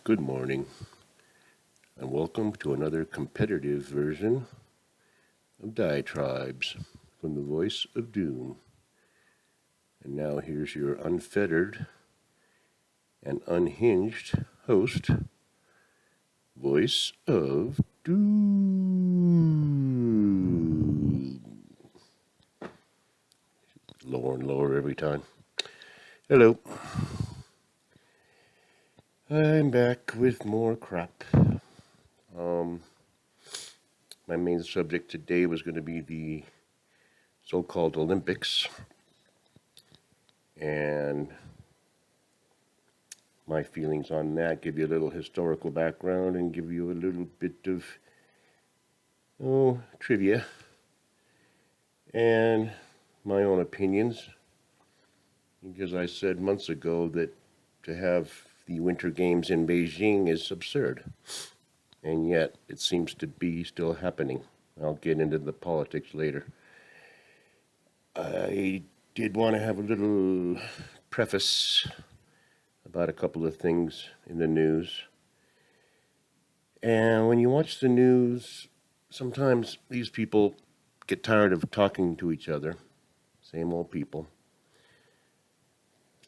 Good morning, and welcome to another competitive version of Diatribes from the Voice of Doom. And now here's your unfettered and unhinged host, Voice of Doom. Lower and lower every time. Hello. I'm back with more crap. My main subject today was going to be the so-called Olympics and my feelings on that, give you a little historical background and give you a little bit of trivia and my own opinions, because I said months ago that to have the Winter Games in Beijing is absurd, and yet it seems to be still happening. I'll get into the politics later. I did want to have a little preface about a couple of things in the news. And when you watch the news, sometimes these people get tired of talking to each other, same old people,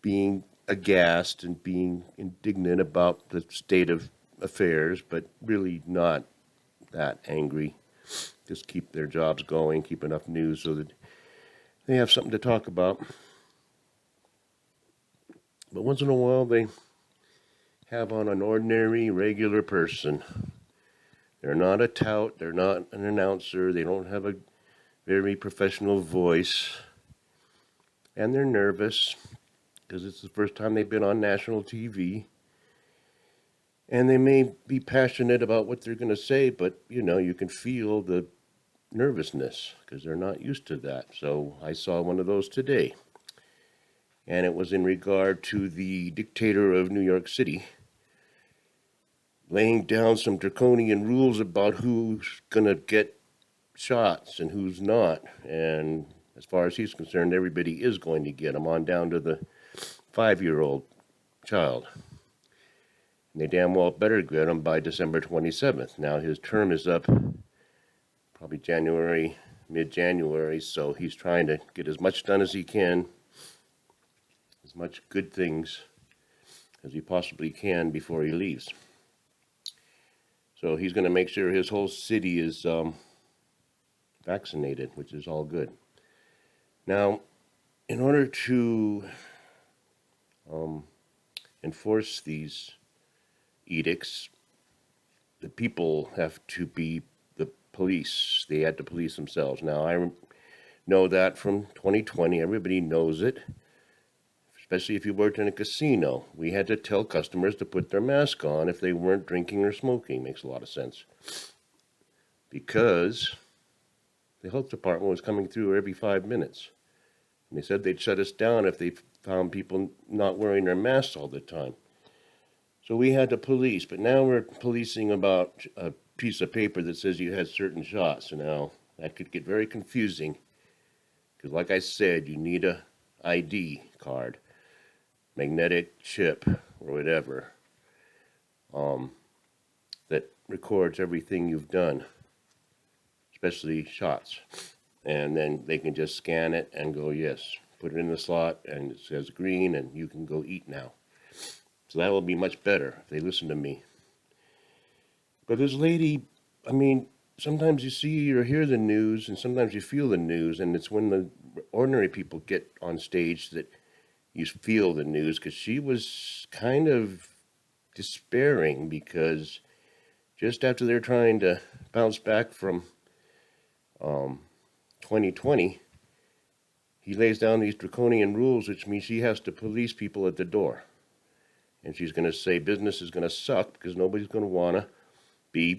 being aghast and being indignant about the state of affairs, but really not that angry. Just keep their jobs going, keep enough news so that they have something to talk about. But once in a while, they have on an ordinary, regular person. They're not a tout, they're not an announcer, they don't have a very professional voice, and they're nervous because it's the first time they've been on national TV. And they may be passionate about what they're going to say, but, you can feel the nervousness because they're not used to that. So I saw one of those today. And it was in regard to the dictator of New York City laying down some draconian rules about who's going to get shots and who's not. And as far as he's concerned, everybody is going to get them, on down to the 5-year-old child. And they damn well better get him by December 27th. Now his term is up probably mid-January, so he's trying to get as much done as he can, as much good things as he possibly can before he leaves. So he's going to make sure his whole city is vaccinated, which is all good. Now, in order to enforce these edicts, the people have to be the police. They had to police themselves. Now, I know that from 2020. Everybody knows it, especially if you worked in a casino. We had to tell customers to put their mask on if they weren't drinking or smoking. Makes a lot of sense. Because the health department was coming through every 5 minutes. And they said they'd shut us down if they found people not wearing their masks all the time. So we had to police, but now we're policing about a piece of paper that says you had certain shots. So now that could get very confusing because, like I said, you need a ID card, magnetic chip, or whatever, that records everything you've done, especially shots. And then they can just scan it and go, yes, put it in the slot, and it says green, and you can go eat now. So that will be much better if they listen to me. But this lady, sometimes you see or hear the news, and sometimes you feel the news, and it's when the ordinary people get on stage that you feel the news, because she was kind of despairing because just after they're trying to bounce back from 2020, he lays down these draconian rules, which means she has to police people at the door. And she's going to say business is going to suck because nobody's going to want to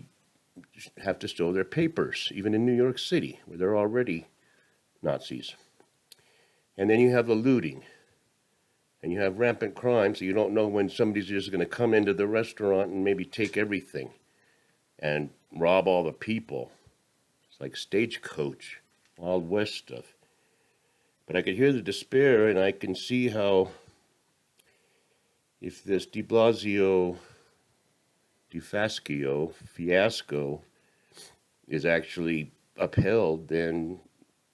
have to show their papers, even in New York City, where they're already Nazis. And then you have the looting. And you have rampant crime, so you don't know when somebody's just going to come into the restaurant and maybe take everything and rob all the people. It's like Stagecoach, Wild West stuff. But I could hear the despair, and I can see how if this de Blasio fiasco is actually upheld, then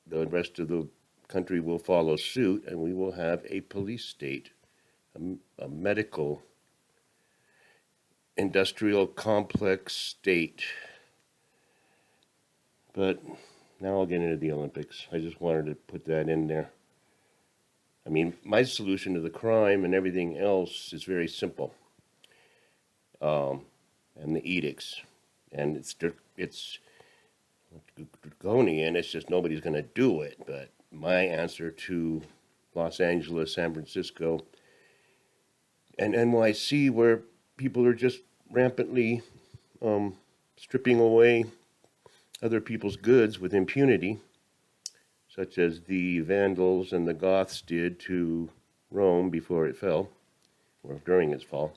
the rest of the country will follow suit, and we will have a police state, a medical, industrial complex state. But now I'll get into the Olympics. I just wanted to put that in there. I mean, my solution to the crime and everything else is very simple. And the edicts. And it's draconian, it's just nobody's going to do it. But my answer to Los Angeles, San Francisco, and NYC, where people are just rampantly stripping away other people's goods with impunity, such as the Vandals and the Goths did to Rome before it fell, or during its fall,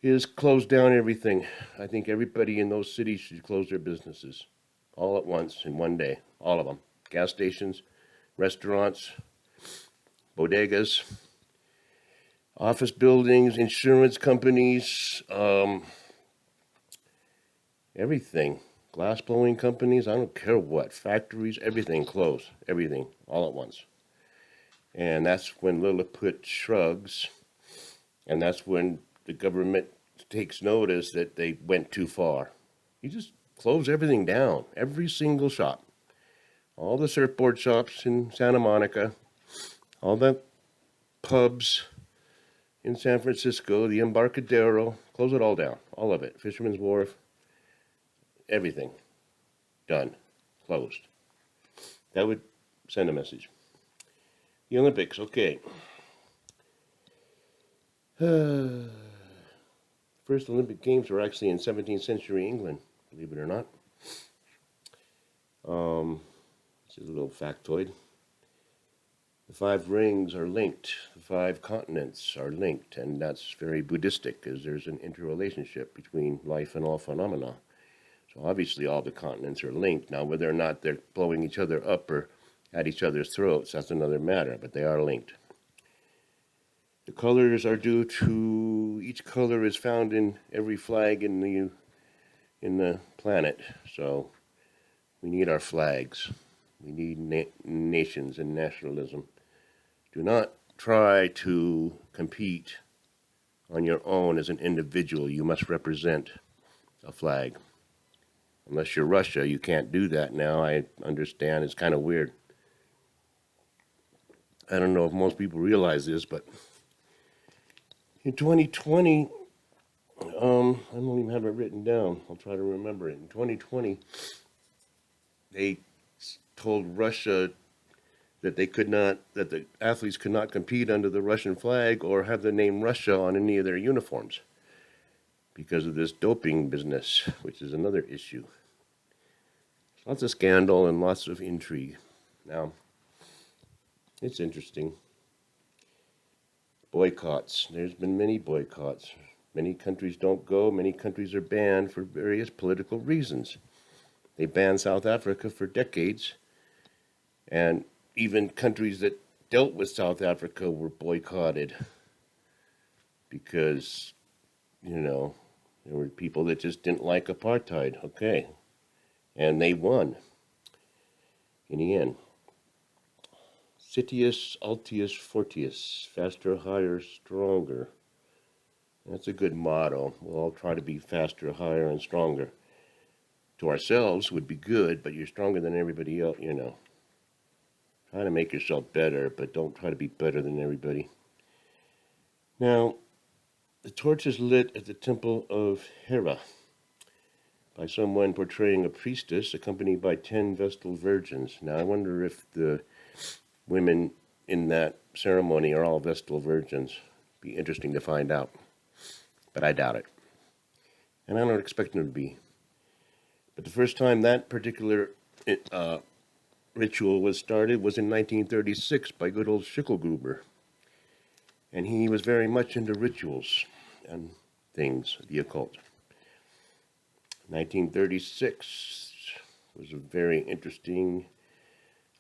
is close down everything. I think everybody in those cities should close their businesses all at once in one day, all of them. Gas stations, restaurants, bodegas, office buildings, insurance companies, everything. Glass blowing companies, I don't care what, factories, everything closed, everything, all at once. And that's when Lilliput shrugs, and that's when the government takes notice that they went too far. You just close everything down, every single shop. All the surfboard shops in Santa Monica, all the pubs in San Francisco, the Embarcadero, close it all down, all of it. Fisherman's Wharf, everything done, closed. That would send a message. The Olympics, okay. First Olympic Games were actually in 17th century England, believe it or not. This is a little factoid. The 5 rings are linked. The 5 continents are linked, and that's very Buddhistic, because there's an interrelationship between life and all phenomena. So obviously all the continents are linked. Now, whether or not they're blowing each other up or at each other's throats, that's another matter, but they are linked. The colors are due to, each color is found in every flag in the planet. So we need our flags. We need nations and nationalism. Do not try to compete on your own as an individual. You must represent a flag. Unless you're Russia, you can't do that now. I understand it's kind of weird. I don't know if most people realize this, but in 2020, I don't even have it written down. I'll try to remember it. In 2020, they told Russia that that the athletes could not compete under the Russian flag or have the name Russia on any of their uniforms because of this doping business, which is another issue. Lots of scandal and lots of intrigue. Now, it's interesting. Boycotts. There's been many boycotts. Many countries don't go. Many countries are banned for various political reasons. They banned South Africa for decades, and even countries that dealt with South Africa were boycotted because, there were people that just didn't like apartheid. Okay. And they won in the end. Citius, Altius, Fortius, faster, higher, stronger. That's a good motto. We'll all try to be faster, higher, and stronger. To ourselves would be good, but you're stronger than everybody else, Try to make yourself better, but don't try to be better than everybody. Now, the torch is lit at the temple of Hera by someone portraying a priestess accompanied by 10 Vestal virgins. Now, I wonder if the women in that ceremony are all Vestal virgins. Be interesting to find out, but I doubt it. And I don't expect them to be. But the first time that particular ritual was started was in 1936 by good old Schicklgruber. And he was very much into rituals and things, the occult. 1936 was a very interesting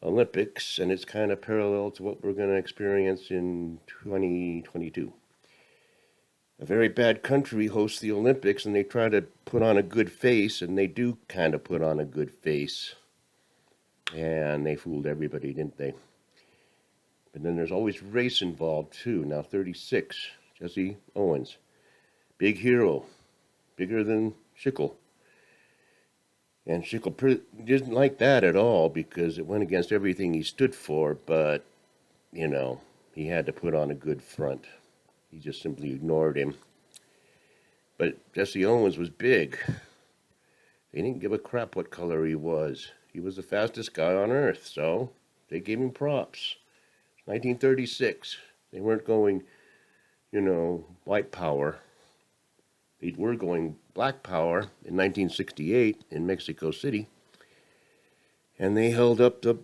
Olympics, and it's kind of parallel to what we're going to experience in 2022. a very bad country hosts the Olympics and they try to put on a good face, and they do kind of put on a good face. And they fooled everybody, didn't they? But then there's always race involved too. Now 36, Jesse Owens. Big hero. Bigger than Schickel. And Schickel didn't like that at all because it went against everything he stood for, but, he had to put on a good front. He just simply ignored him. But Jesse Owens was big. They didn't give a crap what color he was. He was the fastest guy on earth, so they gave him props. 1936. They weren't going, white power. They were going black power in 1968 in Mexico City. And they held up the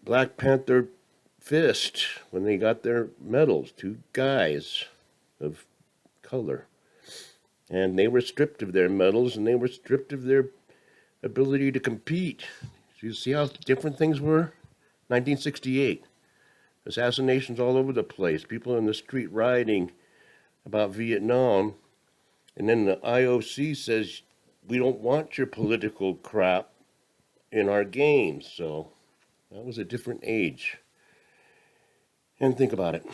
Black Panther fist when they got their medals, two guys of color. And they were stripped of their medals, and they were stripped of their ability to compete. Do you see how different things were? 1968. Assassinations all over the place. People in the street rioting about Vietnam. And then the IOC says, we don't want your political crap in our games. So that was a different age. And think about it.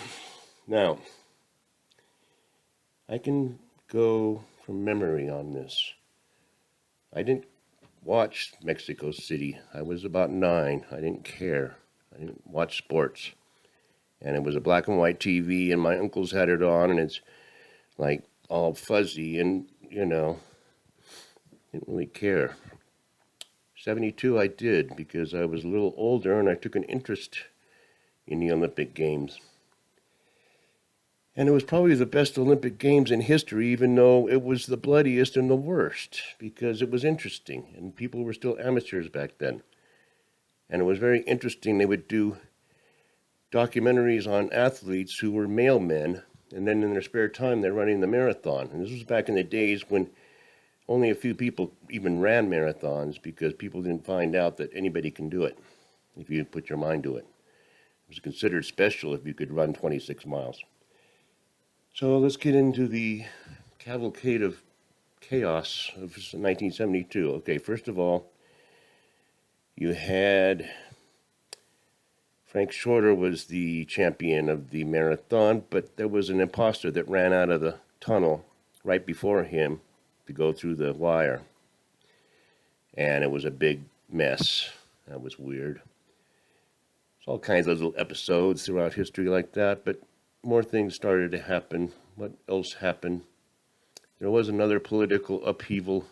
Now, I can go from memory on this. I didn't watch Mexico City. I was about 9. I didn't care. I didn't watch sports. And it was a black and white TV, and my uncles had it on, and it's like all fuzzy, and, didn't really care. 72 I did, because I was a little older, and I took an interest in the Olympic Games. And it was probably the best Olympic Games in history, even though it was the bloodiest and the worst, because it was interesting, and people were still amateurs back then. And it was very interesting. They would do documentaries on athletes who were male men, and then in their spare time they're running the marathon. And this was back in the days when only a few people even ran marathons, because people didn't find out that anybody can do it if you put your mind to it. It was considered special if you could run 26 miles. So let's get into the cavalcade of chaos of 1972. Okay, first of all, you had Frank Shorter was the champion of the marathon, but there was an imposter that ran out of the tunnel right before him to go through the wire. And it was a big mess. That was weird. There's all kinds of little episodes throughout history like that, but more things started to happen. What else happened? There was another political upheaval.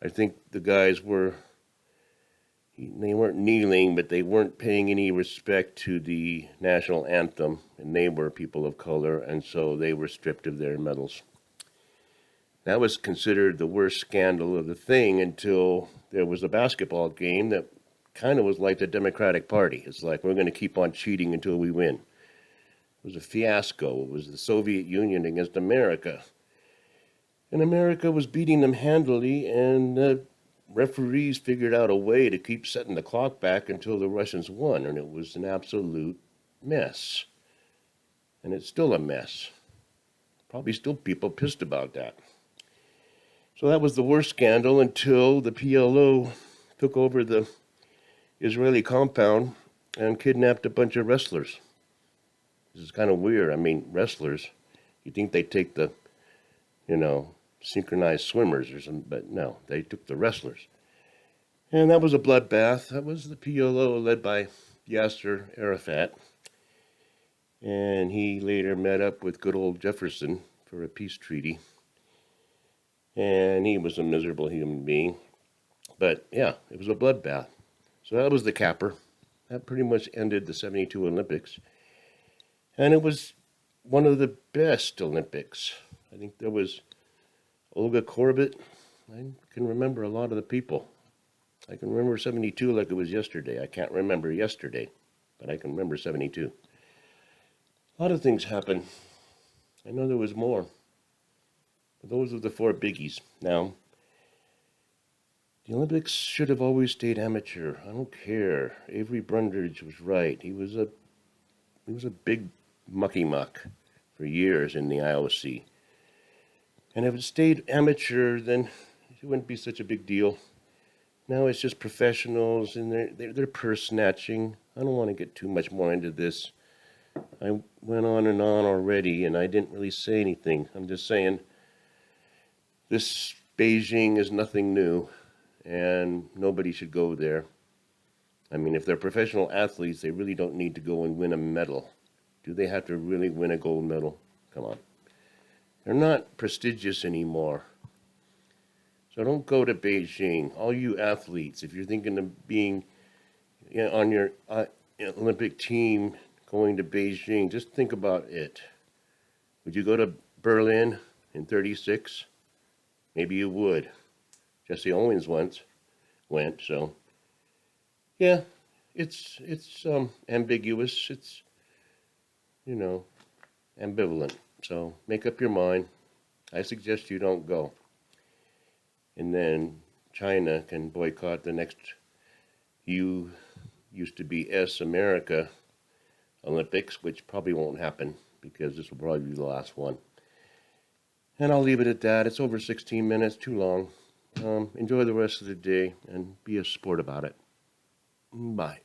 I think the guys they weren't kneeling, but they weren't paying any respect to the national anthem, and they were people of color, and so they were stripped of their medals. That was considered the worst scandal of the thing until there was a basketball game that kind of was like the Democratic Party. It's like, we're going to keep on cheating until we win. It was a fiasco. It was the Soviet Union against America. And America was beating them handily, and the referees figured out a way to keep setting the clock back until the Russians won, and it was an absolute mess. And it's still a mess. Probably still people pissed about that. So that was the worst scandal until the PLO took over the Israeli compound and kidnapped a bunch of wrestlers. This is kind of weird. I mean, wrestlers, you think they take the, synchronized swimmers or something, but no, they took the wrestlers. And that was a bloodbath. That was the PLO led by Yasser Arafat. And he later met up with good old Jefferson for a peace treaty. And he was a miserable human being. But yeah, it was a bloodbath. So that was the capper. That pretty much ended the 72 Olympics. And it was one of the best Olympics. I think there was Olga Korbut. I can remember a lot of the people. I can remember 72 like it was yesterday. I can't remember yesterday, but I can remember 72. A lot of things happened. I know there was more. But those are the 4 biggies. Now, the Olympics should have always stayed amateur. I don't care. Avery Brundage was right. He was a big mucky muck for years in the IOC. And if it stayed amateur, then it wouldn't be such a big deal. Now it's just professionals and they're purse snatching. I don't want to get too much more into this. I went on and on already, and I didn't really say anything. I'm just saying this Beijing is nothing new, and nobody should go there. I mean, if they're professional athletes, they really don't need to go and win a medal. Do they have to really win a gold medal? Come on. They're not prestigious anymore. So don't go to Beijing. All you athletes, if you're thinking of being on your Olympic team going to Beijing, just think about it. Would you go to Berlin in 36? Maybe you would. Jesse Owens once went, so yeah, it's ambiguous. It's, ambivalent. So make up your mind. I suggest you don't go. And then China can boycott the next used to be America Olympics, which probably won't happen because this will probably be the last one. And I'll leave it at that. It's over 16 minutes, too long. Enjoy the rest of the day and be a sport about it. Bye.